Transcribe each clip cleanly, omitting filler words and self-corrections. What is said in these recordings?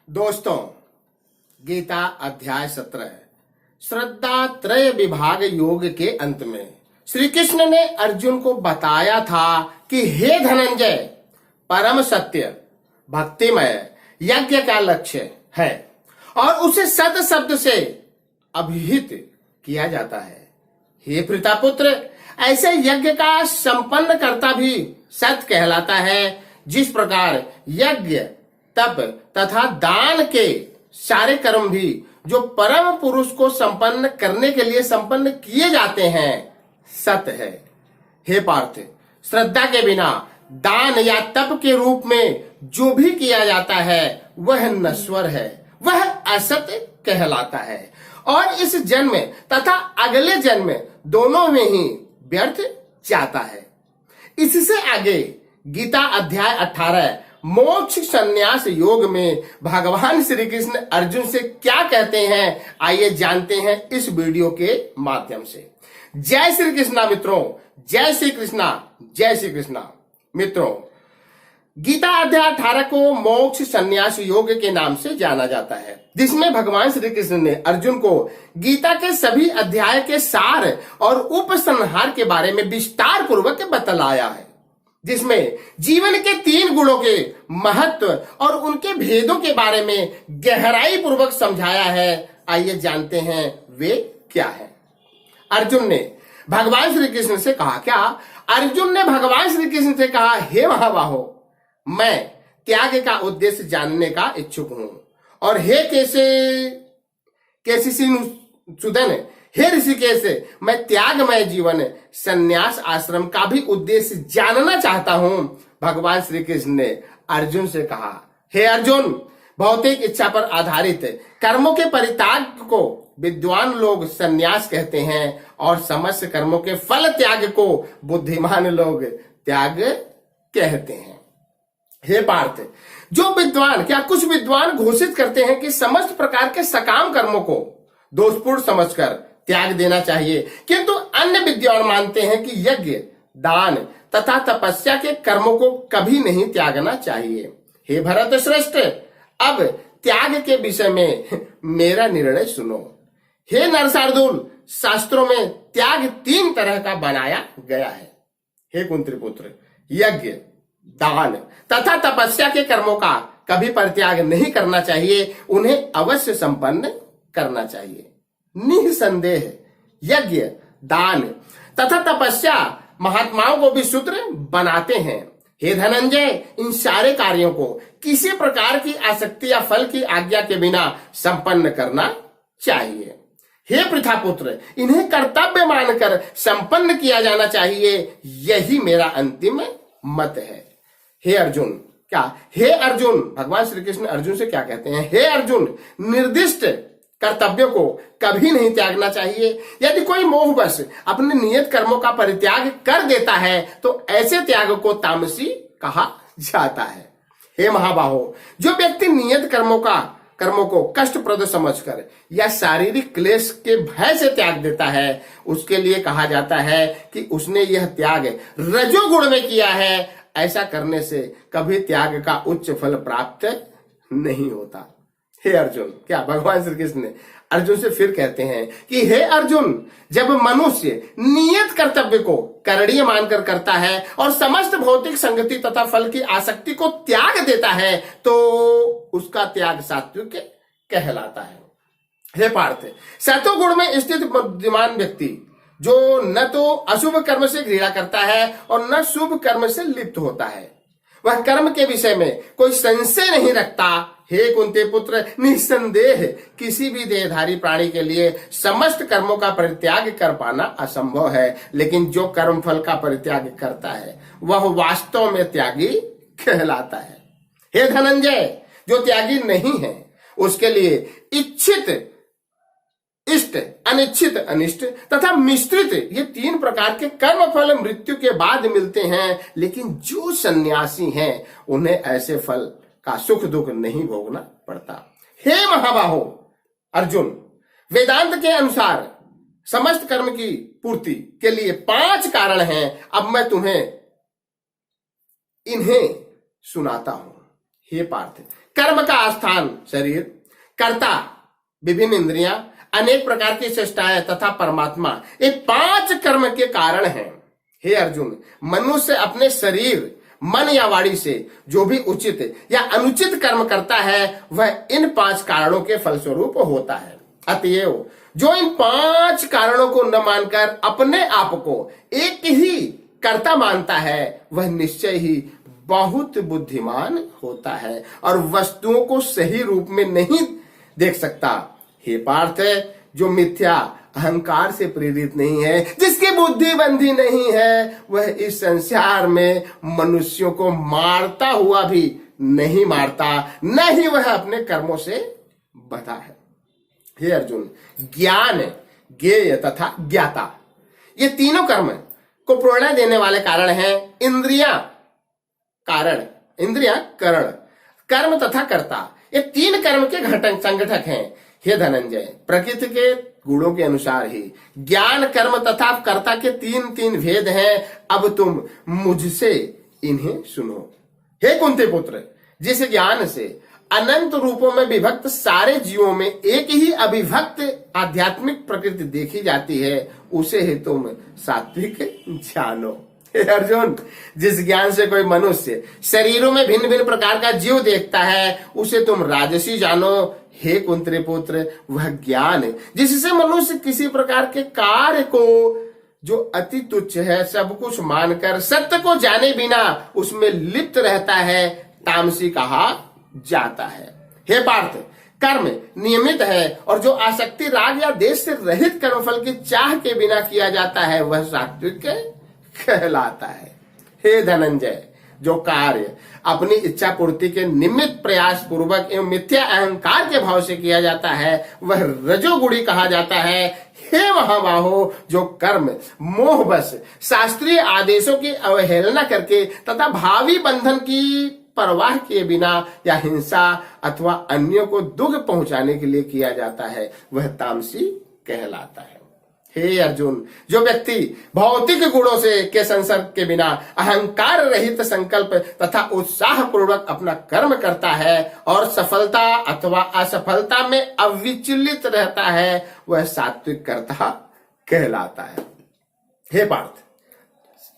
दोस्तों, गीता अध्याय 17 श्रद्धा त्रय विभाग योग के अंत में श्री कृष्ण ने अर्जुन को बताया था कि हे धनंजय, परम सत्य भक्तिमय यज्ञ का लक्ष्य है और उसे सत शब्द से अभिहित किया जाता है। हे पितापुत्र, ऐसे यज्ञ का संपन्न करता भी सत कहलाता है। जिस प्रकार यज्ञ तप तथा दान के सारे कर्म भी जो परम पुरुष को संपन्न करने के लिए संपन्न किए जाते हैं सत है। हे पार्थ, श्रद्धा के बिना दान या तप के रूप में जो भी किया जाता है वह नश्वर है, वह असत कहलाता है और इस जन्म तथा अगले जन्म दोनों में ही व्यर्थ जाता है। इससे आगे गीता अध्याय 18 मोक्ष संन्यास योग में भगवान श्री कृष्ण अर्जुन से क्या कहते हैं, आइए जानते हैं इस वीडियो के माध्यम से। जय श्री कृष्णा मित्रों, जय श्री कृष्णा, जय श्री कृष्णा मित्रों। गीता अध्याय 18 को मोक्ष संन्यास योग के नाम से जाना जाता है, जिसमें भगवान श्री कृष्ण ने अर्जुन को गीता के सभी अध्याय के सार और उपसंहार के बारे में विस्तार पूर्वक बतलाया है, जिसमें जीवन के 3 गुणों के महत्व और उनके भेदों के बारे में गहराई पूर्वक समझाया है। आइए जानते हैं वे क्या है। अर्जुन ने भगवान श्री कृष्ण से कहा, क्या अर्जुन ने भगवान श्री कृष्ण से कहा, हे महाबाहो, मैं त्याग का उद्देश्य जानने का इच्छुक हूं और हे केसी सुदन, हे ऋषिकेश, मैं त्यागमय जीवन संन्यास आश्रम का भी उद्देश्य जानना चाहता हूं। भगवान श्री कृष्ण ने अर्जुन से कहा, हे अर्जुन, भौतिक इच्छा पर आधारित कर्मों के परित्याग को विद्वान लोग संन्यास कहते हैं और समस्त कर्मों के फल त्याग को बुद्धिमान लोग त्याग कहते हैं। हे पार्थ, जो विद्वान, क्या कुछ विद्वान घोषित करते हैं कि समस्त प्रकार के सकाम कर्मों को दोषपूर्ण समझकर त्याग देना चाहिए, किंतु अन्य विद्वान मानते हैं कि यज्ञ, दान तथा तपस्या के कर्मों को कभी नहीं त्यागना चाहिए। हे भरत श्रेष्ठ, अब त्याग के विषय में मेरा निर्णय सुनो। हे नरसार्दूल, शास्त्रों में त्याग 3 तरह का बनाया गया है। हे कुंती पुत्र, यज्ञ, दान तथा तपस्या के कर्मों का कभी परित्याग नहीं करना चाहिए, उन्हें अवश्य संपन्न करना चाहिए। निसंदेह यज्ञ, दान तथा तपस्या महात्माओं को भी शूद्र बनाते हैं। हे धनंजय, इन सारे कार्यों को किसी प्रकार की आसक्ति या फल की आज्ञा के बिना संपन्न करना चाहिए। हे पृथापुत्र, इन्हें कर्तव्य मानकर संपन्न किया जाना चाहिए, यही मेरा अंतिम मत है। हे अर्जुन, क्या हे अर्जुन, भगवान श्री कृष्ण अर्जुन से क्या कहते हैं, हे अर्जुन, निर्दिष्ट कर्तव्यों को कभी नहीं त्यागना चाहिए। यदि कोई मोहवश अपने नियत कर्मों का परित्याग कर देता है तो ऐसे त्याग को तामसी कहा जाता है। हे महाबाहो, जो व्यक्ति नियत कर्मों को कष्टप्रद समझकर या शारीरिक क्लेश के भय से त्याग देता है, उसके लिए कहा जाता है कि उसने यह त्याग रजोगुण में किया है। ऐसा करने से कभी त्याग का उच्च फल प्राप्त नहीं होता। हे अर्जुन, क्या भगवान श्री कृष्ण अर्जुन से फिर कहते हैं कि हे अर्जुन, जब मनुष्य नियत कर्तव्य को करणीय मानकर करता है और समस्त भौतिक संगति तथा फल की आसक्ति को त्याग देता है तो उसका त्याग सात्विक कहलाता है। हे पार्थ, सतोगुण में स्थित बुद्धिमान व्यक्ति जो न तो अशुभ कर्म से घृणा करता है और न शुभ कर्म से लिप्त होता है, वह कर्म के विषय में कोई संशय नहीं रखता। हे कुंती पुत्र, निसंदेह किसी भी देहधारी प्राणी के लिए समस्त कर्मों का परित्याग कर पाना असंभव है, लेकिन जो कर्म फल का परित्याग करता है वह वास्तव में त्यागी कहलाता है। हे धनंजय, जो त्यागी नहीं है उसके लिए इच्छित इष्ट, अनिच्छित अनिष्ट तथा मिश्रित, ये 3 प्रकार के कर्म फल मृत्यु के बाद मिलते हैं, लेकिन जो सन्यासी हैं उन्हें ऐसे फल का सुख दुख नहीं भोगना पड़ता। हे महाबाहो अर्जुन, वेदांत के अनुसार समस्त कर्म की पूर्ति के लिए 5 कारण हैं। अब मैं तुम्हें इन्हें सुनाता हूं। हे पार्थ, कर्म का स्थान शरीर, कर्ता विभिन्न इंद्रियां, अनेक प्रकार की चेष्टाएं तथा परमात्मा, ये 5 कर्म के कारण हैं। हे अर्जुन, मनुष्य अपने शरीर, मन या वाणी से जो भी उचित या अनुचित कर्म करता है वह इन 5 कारणों के फलस्वरूप होता है। अतएव जो इन 5 कारणों को न मानकर अपने आप को एक ही कर्ता मानता है वह निश्चय ही बहुत बुद्धिमान होता है और वस्तुओं को सही रूप में नहीं देख सकता। हे पार्थ, जो मिथ्या अहंकार से प्रेरित नहीं है, जिसकी बुद्धि बंधी नहीं है, वह इस संसार में मनुष्यों को मारता हुआ भी नहीं मारता, न ही वह अपने कर्मों से बधा है। हे अर्जुन, ज्ञान, ज्ञेय तथा ज्ञाता, ये तीनों कर्म को प्रेरणा देने वाले कारण हैं। इंद्रियां कारण, इंद्रियां करण, कर्म तथा कर्ता, ये 3 कर्म के घटक संगठक हैं। हे धनंजय, प्रकृति के गुणों के अनुसार ही ज्ञान, कर्म तथा कर्ता के 3 भेद हैं। अब तुम मुझसे इन्हें सुनो। हे कुंती पुत्र, जिस ज्ञान से अनंत रूपों में विभक्त सारे जीवों में एक ही अविभक्त आध्यात्मिक प्रकृति देखी जाती है, उसे ही तुम सात्विक जानो। हे अर्जुन, जिस ज्ञान से कोई मनुष्य शरीरों में भिन्न भिन्न प्रकार का जीव देखता है, उसे तुम राजसी जानो। हे कुंती पुत्र, वह ज्ञान जिससे मनुष्य किसी प्रकार के कार्य को जो अति तुच्छ है सब कुछ मानकर सत्य को जाने बिना उसमें लिप्त रहता है, तामसी कहा जाता है। हे पार्थ, कर्म नियमित है और जो आसक्ति, राग या देश से रहित कर्मफल की चाह के बिना किया जाता है वह सात्विक कहलाता है। हे धनंजय, जो कार्य अपनी इच्छा पूर्ति के निमित्त प्रयास पूर्वक एवं मिथ्या अहंकार के भाव से किया जाता है वह रजोगुणी कहा जाता है। हे महाबाहो, जो कर्म मोहवश शास्त्रीय आदेशों की अवहेलना करके तथा भावी बंधन की परवाह किए बिना या हिंसा अथवा अन्यों को दुख पहुंचाने के लिए किया जाता है वह तामसी कहलाता है। हे अर्जुन, जो व्यक्ति भौतिक गुणों से के संसर्ग के बिना अहंकार रहित संकल्प तथा उत्साह पूर्वक अपना कर्म करता है और सफलता अथवा असफलता में अविचलित रहता है वह सात्विक कर्ता कहलाता है। हे पार्थ,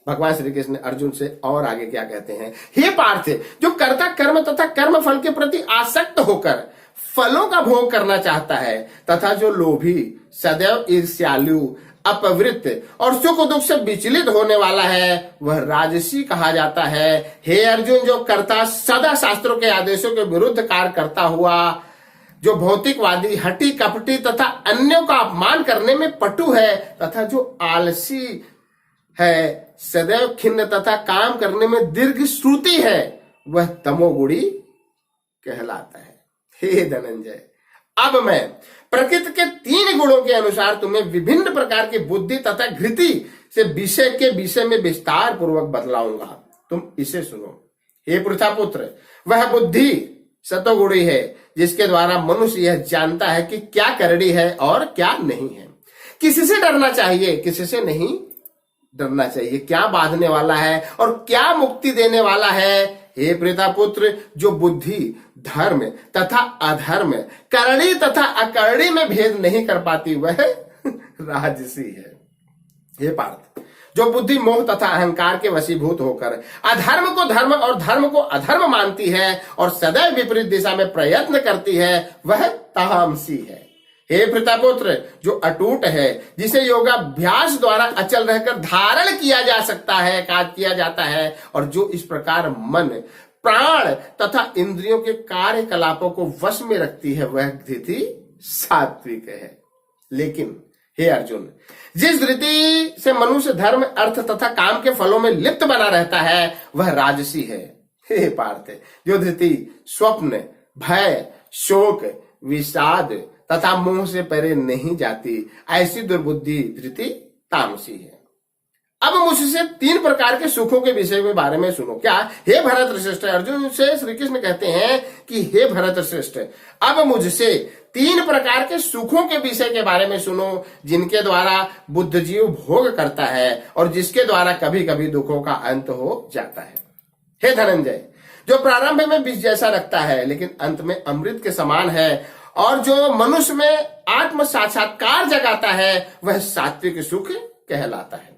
भगवान श्री कृष्ण अर्जुन से और आगे क्या कहते हैं? हे पार्थ, जो कर्ता कर्म तथा कर्म फल के प्रति आसक्त होकर फलों का भोग करना चाहता है तथा जो लोभी, सदैव ईर्ष्यालु, अपवृत्त और सुख दुख से विचलित होने वाला है वह राजसी कहा जाता है। हे अर्जुन, जो कर्ता सदा शास्त्रों के आदेशों के विरुद्ध कार्य करता हुआ, जो भौतिकवादी, हठी कपटी तथा अन्यों का अपमान करने में पटु है तथा जो आलसी है, सदैव खिन्न तथा काम करने में दीर्घ श्रुति है वह तमोगुणी कहलाता है। हे धनंजय, अब मैं प्रकृति के 3 गुणों के अनुसार तुम्हें विभिन्न प्रकार की बुद्धि तथा घृति से विषय में विस्तार पूर्वक बतलाऊंगा, तुम इसे सुनो। हे पृथापुत्र, वह बुद्धि सतोगुणी है जिसके द्वारा मनुष्य यह जानता है कि क्या करनी है और क्या नहीं है, किसी से डरना चाहिए, किसी से नहीं डरना चाहिए, क्या बांधने वाला है और क्या मुक्ति देने वाला है। हे प्रतापुत्र, जो बुद्धि धर्म तथा अधर्म, करणी तथा अकरणी में भेद नहीं कर पाती वह राजसी है। हे पार्थ, जो बुद्धि मोह तथा अहंकार के वशीभूत होकर अधर्म को धर्म और धर्म को अधर्म मानती है और सदैव विपरीत दिशा में प्रयत्न करती है वह तामसी है। हे प्रतापुत्र, जो अटूट है, जिसे योगाभ्यास द्वारा अचल रहकर धारण किया जा सकता है, कार्य किया जाता है और जो इस प्रकार मन, प्राण तथा इंद्रियों के कार्यकलापों को वश में रखती है वह धृति सात्विक है। लेकिन हे अर्जुन, जिस धृति से मनुष्य धर्म, अर्थ तथा काम के फलों में लिप्त बना रहता है वह राजसी है। हे पार्थ, जो धृति स्वप्न, भय, शोक, विषाद तथा मोह से परे नहीं जाती, ऐसी दुर्बुद्धि धृति तामसी है। अब मुझसे 3 प्रकार के सुखों के विषय में बारे में सुनो। क्या? हे भरत श्रेष्ठ, अर्जुन से श्री कृष्ण कहते हैं कि हे भरत श्रेष्ठ, अब मुझसे 3 प्रकार के सुखों के विषय के बारे में सुनो जिनके द्वारा बुद्ध जीव भोग करता है और जिसके द्वारा कभी कभी दुखों का अंत हो जाता है। हे धनंजय, जो प्रारंभ में विष जैसा लगता है लेकिन अंत में अमृत के समान है, और जो मनुष्य में आत्म साक्षात्कार जगाता है वह सात्विक सुख कहलाता है।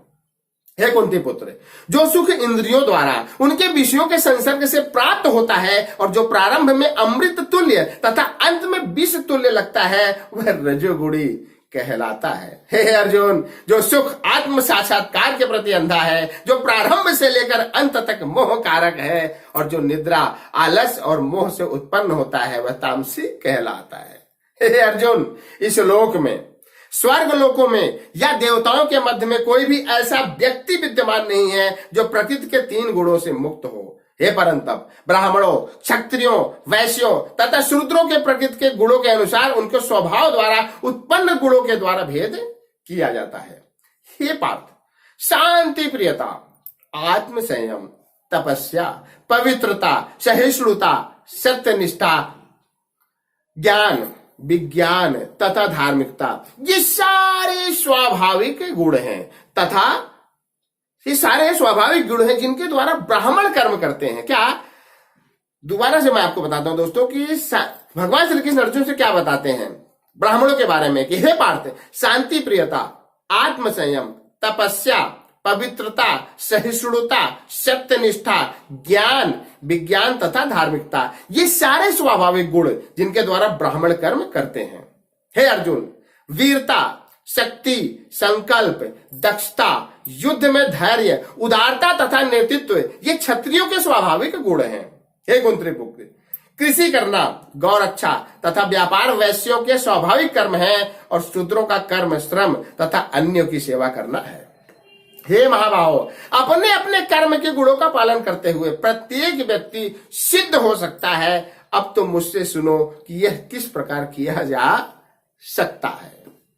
हे कुंती पुत्र, जो सुख इंद्रियों द्वारा उनके विषयों के संसर्ग से प्राप्त होता है और जो प्रारंभ में अमृत तुल्य तथा अंत में विष तुल्य लगता है वह रजोगुणी कहलाता है। हे अर्जुन, जो सुख आत्म साक्षात्कार के प्रति अंधा है, जो प्रारंभ से लेकर अंत तक मोह कारक है, और जो निद्रा, आलस और मोह से उत्पन्न होता है वह तामसी कहलाता है। हे अर्जुन, इस लोक में, स्वर्ग लोकों में या देवताओं के मध्य में कोई भी ऐसा व्यक्ति विद्यमान नहीं है जो प्रकृति के 3 गुणों से मुक्त हो। हे परंतप, ब्राह्मणों, क्षत्रियों, वैश्यों तथा शूद्रों के प्रकृति के गुणों के अनुसार उनके स्वभाव द्वारा उत्पन्न गुणों के द्वारा भेद किया जाता है। हे पार्थ, शांति प्रियता, आत्म संयम, तपस्या, पवित्रता, सहिष्णुता, सत्यनिष्ठा, ज्ञान, विज्ञान तथा धार्मिकता, ये सारे स्वाभाविक गुण हैं तथा ये सारे स्वाभाविक गुण हैं जिनके द्वारा ब्राह्मण कर्म करते हैं। क्या, दोबारा से मैं आपको बताता हूं दोस्तों कि भगवान श्री कृष्ण अर्जुन से क्या बताते हैं ब्राह्मणों के बारे में कि हे पार्थ, शांति प्रियता, आत्म संयम, तपस्या, पवित्रता, सहिष्णुता, सत्यनिष्ठा, ज्ञान, विज्ञान तथा धार्मिकता, ये सारे स्वाभाविक गुण जिनके द्वारा ब्राह्मण कर्म करते हैं। हे अर्जुन, वीरता, शक्ति, संकल्प, दक्षता, युद्ध में धैर्य, उदारता तथा नेतृत्व, ये क्षत्रियों के स्वाभाविक गुण हैं। हे कुंती पुत्र, कृषि करना, गौरक्षा तथा व्यापार वैश्यों के स्वाभाविक कर्म है, और शूद्रों का कर्म श्रम तथा अन्यों की सेवा करना है। हे महाबाहो, अपने अपने कर्म के गुणों का पालन करते हुए प्रत्येक व्यक्ति सिद्ध हो सकता है। अब तो मुझसे सुनो कि यह किस प्रकार किया जा सकता है।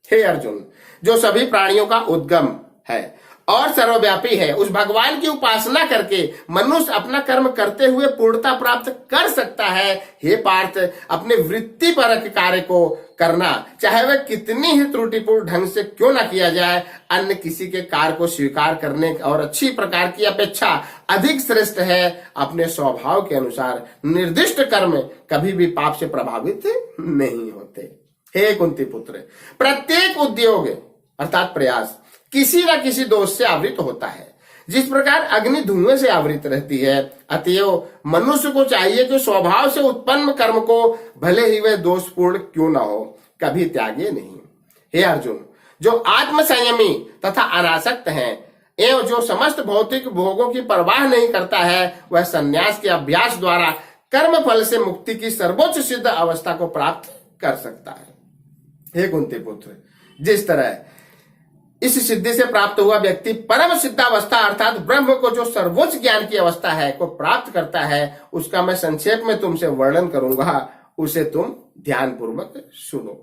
हे अर्जुन, जो सभी प्राणियों का उद्गम है और सर्वव्यापी है, उस भगवान की उपासना करके मनुष्य अपना कर्म करते हुए पूर्णता प्राप्त कर सकता है। हे पार्थ, अपने वृत्तिपरक कार्य को करना, चाहे वह कितनी ही त्रुटिपूर्ण ढंग से क्यों ना किया जाए, अन्य किसी के कार्य को स्वीकार करने और अच्छी प्रकार की अपेक्षा अधिक श्रेष्ठ है। अपने स्वभाव के अनुसार निर्दिष्ट कर्म कभी भी पाप से प्रभावित नहीं होते। हे कुंती पुत्र, प्रत्येक उद्योग अर्थात प्रयास किसी न किसी दोष से आवृत होता है। जिस प्रकार अग्नि धुएं से आवृत रहती है, अतएव मनुष्य को चाहिए कि स्वभाव से उत्पन्न कर्म को भले ही वह दोषपूर्ण क्यों न हो, कभी त्यागे नहीं। हे अर्जुन, जो आत्म संयमी तथा अनासक्त है एवं जो समस्त भौतिक भोगों की परवाह नहीं करता है, वह संन्यास के अभ्यास द्वारा कर्म फल से मुक्ति की सर्वोच्च सिद्ध अवस्था को प्राप्त कर सकता है। हे कुंती पुत्र, जिस तरह इस सिद्धि से प्राप्त हुआ व्यक्ति परम सिद्धावस्था अर्थात ब्रह्म को जो सर्वोच्च ज्ञान की अवस्था है को प्राप्त करता है, उसका मैं संक्षेप में तुमसे वर्णन करूंगा, उसे तुम ध्यान पूर्वक सुनो।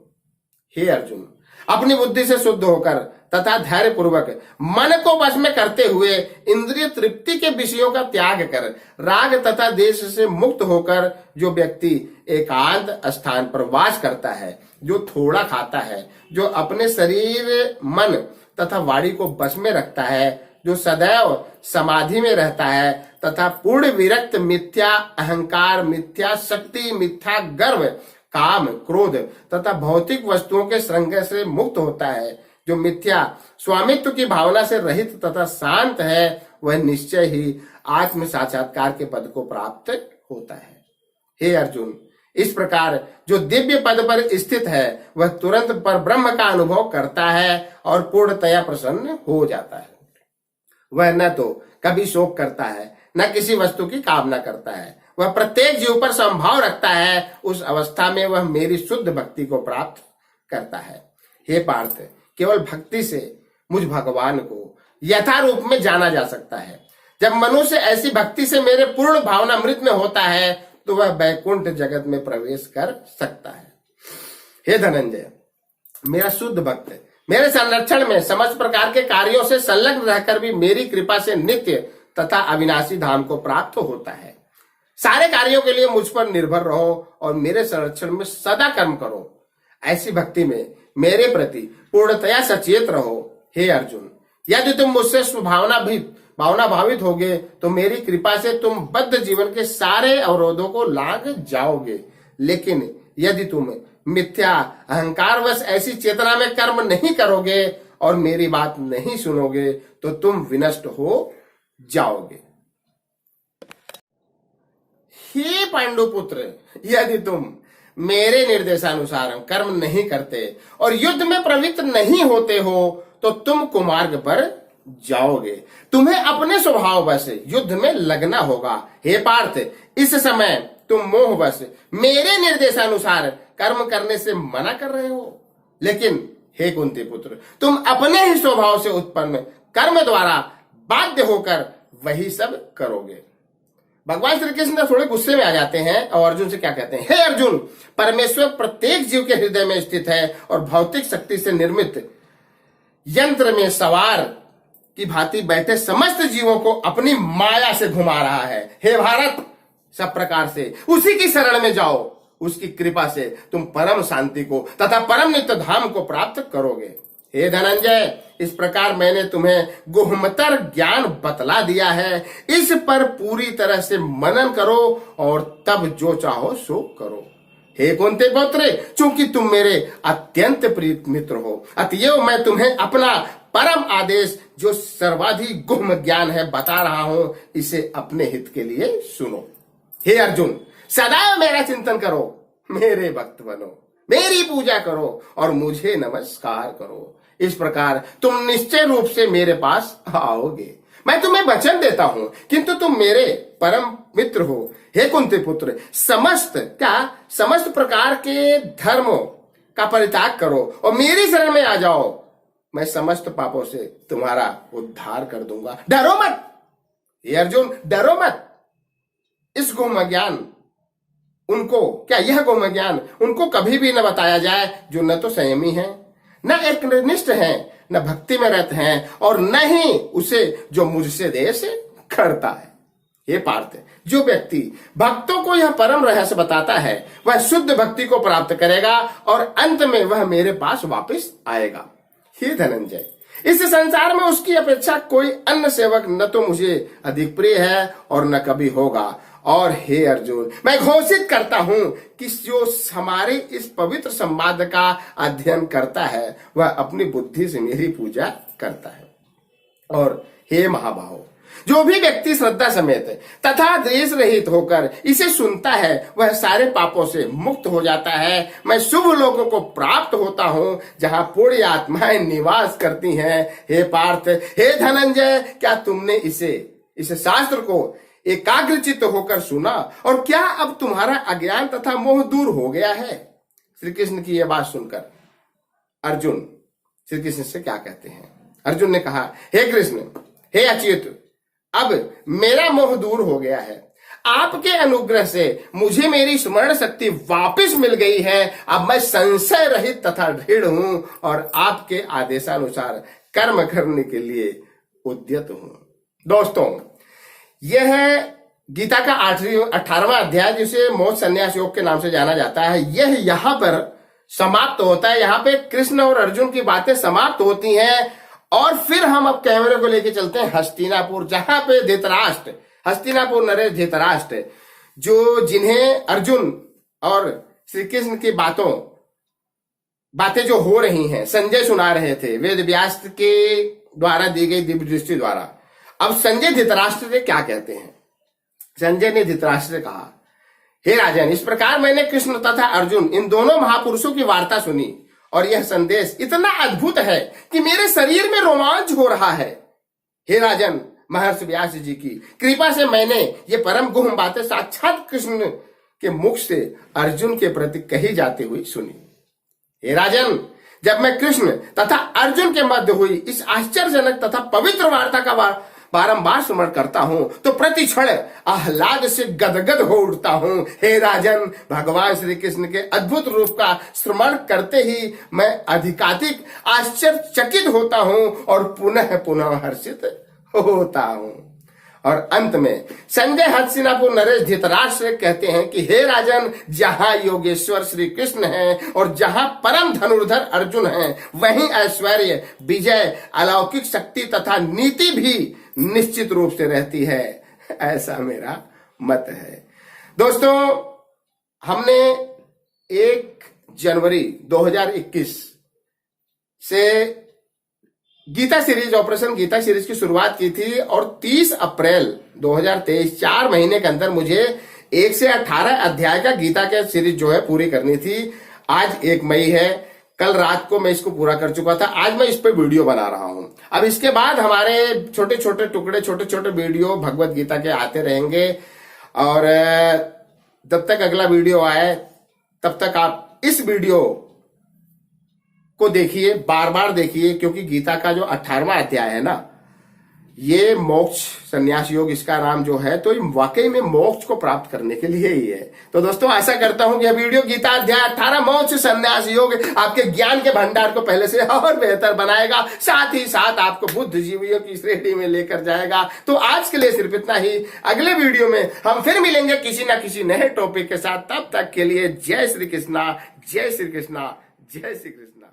हे अर्जुन, अपनी बुद्धि से शुद्ध होकर तथा धैर्य पूर्वक मन को वश में करते हुए इंद्रिय तृप्ति के विषयों का त्याग कर राग तथा देश से मुक्त होकर जो व्यक्ति एकांत स्थान पर वास करता है, जो थोड़ा खाता है, जो अपने शरीर, मन तथा वाणी को वश में रखता है, जो सदैव समाधि में रहता है तथा पूर्ण विरक्त, मिथ्या अहंकार, मिथ्या शक्ति, मिथ्या गर्व, काम, क्रोध तथा भौतिक वस्तुओं के संग से मुक्त होता है, जो मिथ्या स्वामित्व की भावना से रहित तथा शांत है, वह निश्चय ही आत्म साक्षात्कार के पद को प्राप्त होता है। हे अर्जुन, इस प्रकार जो दिव्य पद पर स्थित है वह तुरंत पर ब्रह्म का अनुभव करता है और पूर्णतया प्रसन्न हो जाता है। वह न तो कभी शोक करता है, न किसी वस्तु की कामना करता है, वह प्रत्येक जीव पर संभाव रखता है। उस अवस्था में वह मेरी शुद्ध भक्ति को प्राप्त करता है। हे पार्थ, केवल भक्ति से मुझ भगवान को यथा रूप में जाना जा सकता है। जब मनुष्य ऐसी भक्ति से मेरे पूर्ण भावनामृत में होता है तो वह वैकुंठ जगत में प्रवेश कर सकता है। हे धनंजय, मेरा शुद्ध भक्त मेरे संरक्षण में समस्त प्रकार के कार्यों से संलग्न रहकर भी मेरी कृपा से नित्य तथा अविनाशी धाम को प्राप्त होता है। सारे कार्यों के लिए मुझ पर निर्भर रहो और मेरे संरक्षण में सदा कर्म करो। ऐसी भक्ति में मेरे प्रति पूर्णतया सचेत रहो। हे अर्जुन, यदि तुम मुझसे स्वभावना भी भावना भावित होगे तो मेरी कृपा से तुम बद्ध जीवन के सारे अवरोधों को लांघ जाओगे। लेकिन यदि तुम मिथ्या अहंकारवश ऐसी चेतना में कर्म नहीं करोगे और मेरी बात नहीं सुनोगे तो तुम विनष्ट हो जाओगे। हे पांडुपुत्र, यदि तुम मेरे निर्देशानुसार कर्म नहीं करते और युद्ध में प्रवृत्त नहीं होते हो तो तुम कुमार्ग पर जाओगे। तुम्हें अपने स्वभाववश युद्ध में लगना होगा। हे पार्थ, इस समय तुम मोहवश मेरे निर्देशानुसार कर्म करने से मना कर रहे हो। लेकिन हे कुंती पुत्र, तुम अपने ही स्वभाव से उत्पन्न कर्म द्वारा बाध्य होकर वही सब करोगे। भगवान श्री कृष्ण थोड़े गुस्से में आ जाते हैं और अर्जुन से क्या कहते हैं, हे अर्जुन, परमेश्वर प्रत्येक जीव के हृदय में स्थित है और भौतिक शक्ति से निर्मित यंत्र में सवार की भांति बैठे समस्त जीवों को अपनी माया से घुमा रहा है। हे भारत, सब प्रकार से उसी की शरण में जाओ। उसकी कृपा से तुम परम शांति को तथा परम नित्य धाम को प्राप्त करोगे। हे धनंजय, इस प्रकार मैंने तुम्हें गुह्यतर ज्ञान बतला दिया है। इस पर पूरी तरह से मनन करो और तब जो चाहो सो करो। हे कुंती पुत्र, चूंकि तुम मेरे अत्यंत प्रिय मित्र हो, अतएव मैं तुम्हें अपना परम आदेश जो सर्वाधिक गुह्य ज्ञान है बता रहा हूं, इसे अपने हित के लिए सुनो। हे अर्जुन, सदा मेरा चिंतन करो, मेरे भक्त बनो, मेरी पूजा करो और मुझे नमस्कार करो। इस प्रकार तुम निश्चय रूप से मेरे पास आओगे। मैं तुम्हें वचन देता हूं, किंतु तुम मेरे परम मित्र हो। हे कुंती पुत्र, समस्त प्रकार के धर्मों का परित्याग करो और मेरी शरण में आ जाओ। मैं समस्त पापों से तुम्हारा उद्धार कर दूंगा। डरो मत। हे अर्जुन, डरो मत। इस गुह्य ज्ञान यह गुह्य ज्ञान उनको कभी भी न बताया जाए जो न तो संयमी है, न एकनिष्ठ है, न भक्ति में रहते हैं और न ही उसे जो मुझसे देश करता है। हे पार्थ, जो व्यक्ति भक्तों को यह परम रहस्य बताता है वह शुद्ध भक्ति को प्राप्त करेगा और अंत में वह मेरे पास वापस आएगा। हे धनंजय, इस संसार में उसकी अपेक्षा कोई अन्य सेवक न तो मुझे अधिक प्रिय है और न कभी होगा। और हे अर्जुन, मैं घोषित करता हूं कि जो हमारे इस पवित्र संवाद का अध्ययन करता है वह अपनी बुद्धि से मेरी पूजा करता है। और हे महाबाहो, जो भी व्यक्ति श्रद्धा समेत तथा द्वेष रहित होकर इसे सुनता है वह सारे पापों से मुक्त हो जाता है। मैं शुभ लोगों को प्राप्त होता हूं जहां पुण्य आत्माएं निवास करती हैं। हे पार्थ, हे धनंजय, क्या तुमने इस शास्त्र को एकाग्रचित्त होकर सुना और क्या अब तुम्हारा अज्ञान तथा मोह दूर हो गया है? श्री कृष्ण की यह बात सुनकर अर्जुन श्री कृष्ण से क्या कहते हैं? अर्जुन ने कहा, हे कृष्ण, हे अच्युत, अब मेरा मोह दूर हो गया है। आपके अनुग्रह से मुझे मेरी स्मरण शक्ति वापस मिल गई है। अब मैं संशय रहित तथा दृढ़ हूं और आपके आदेशानुसार कर्म करने के लिए उद्यत हूं। दोस्तों, यह गीता का 18वां अध्याय जिसे मोक्ष संन्यास योग के नाम से जाना जाता है, यह यहां पर समाप्त होता है। यहां पे कृष्ण और अर्जुन की बातें समाप्त होती हैं और फिर हम अब कैमरे को लेके चलते हैं हस्तिनापुर, जहां पे धृतराष्ट्र, हस्तिनापुर नरेश धृतराष्ट्र, जिन्हें अर्जुन और श्री कृष्ण की बातें जो हो रही हैं संजय सुना रहे थे वेद व्यास के द्वारा दी गई दिव्य दृष्टि द्वारा। अब संजय धृतराष्ट्र से क्या कहते हैं? संजय ने धृतराष्ट्र से कहा, हे राजन, इस प्रकार मैंने कृष्ण तथा अर्जुन इन दोनों महापुरुषों की वार्ता सुनी और यह संदेश इतना अद्भुत है कि मेरे शरीर में रोमांच हो रहा है। हे राजन, महर्षि व्यास जी की कृपा से मैंने ये परम गुह्य बातें साक्षात कृष्ण के मुख से अर्जुन के प्रति कही जाती हुई सुनी। हे राजन, जब मैं कृष्ण तथा अर्जुन के मध्य हुई इस आश्चर्यजनक तथा पवित्र वार्ता का बारंबार स्मरण करता हूं तो प्रति क्षण आह्लाद से गदगद हो उठता हूं। हे राजन, भगवान श्री कृष्ण के अद्भुत रूप का स्मरण करते ही मैं अधिकाधिक आश्चर्यचकित होता हूं और पुनः पुनः हर्षित होता हूं। और अंत में संजय हस्तिनापुर नरेश धृतराष्ट्र से कहते हैं कि हे राजन, जहां योगेश्वर श्री कृष्ण हैं और जहां परम धनुर्धर अर्जुन हैं, वहीं ऐश्वर्य, विजय, अलौकिक शक्ति तथा नीति भी निश्चित रूप से रहती है, ऐसा मेरा मत है। दोस्तों, हमने 1 जनवरी 2021 से Gita series, operation Gita series की शुरुआत की थी और 30 अप्रैल 2023, 4 महीने के अंदर मुझे 1 से 18 अध्याय का गीता के सीरीज जो है पूरी करनी थी। आज 1 मई है, कल रात को मैं इसको पूरा कर चुका था। आज मैं इस पे वीडियो बना रहा हूं। अब इसके बाद हमारे छोटे छोटे टुकड़े, छोटे छोटे वीडियो भगवत गीता के आते रहेंगे और जब तक अगला वीडियो आए तब तक आप इस वीडियो को देखिए, बार बार देखिए, क्योंकि गीता का जो 18वां अध्याय है ना, ये मोक्ष संन्यास योग इसका नाम जो है, तो वाकई में मोक्ष को प्राप्त करने के लिए ही है। तो दोस्तों, आशा करता हूं कि यह वीडियो गीता अध्याय 18 मोक्ष संन्यास योग आपके ज्ञान के भंडार को पहले से और बेहतर बनाएगा, साथ ही साथ आपको बुद्ध जीवियों की श्रेणी में लेकर जाएगा। तो आज के लिए सिर्फ इतना ही। अगले वीडियो में हम फिर मिलेंगे किसी ना किसी नए टॉपिक के साथ। तब तक के लिए जय श्री कृष्णा, जय श्री कृष्णा, जय श्री कृष्णा।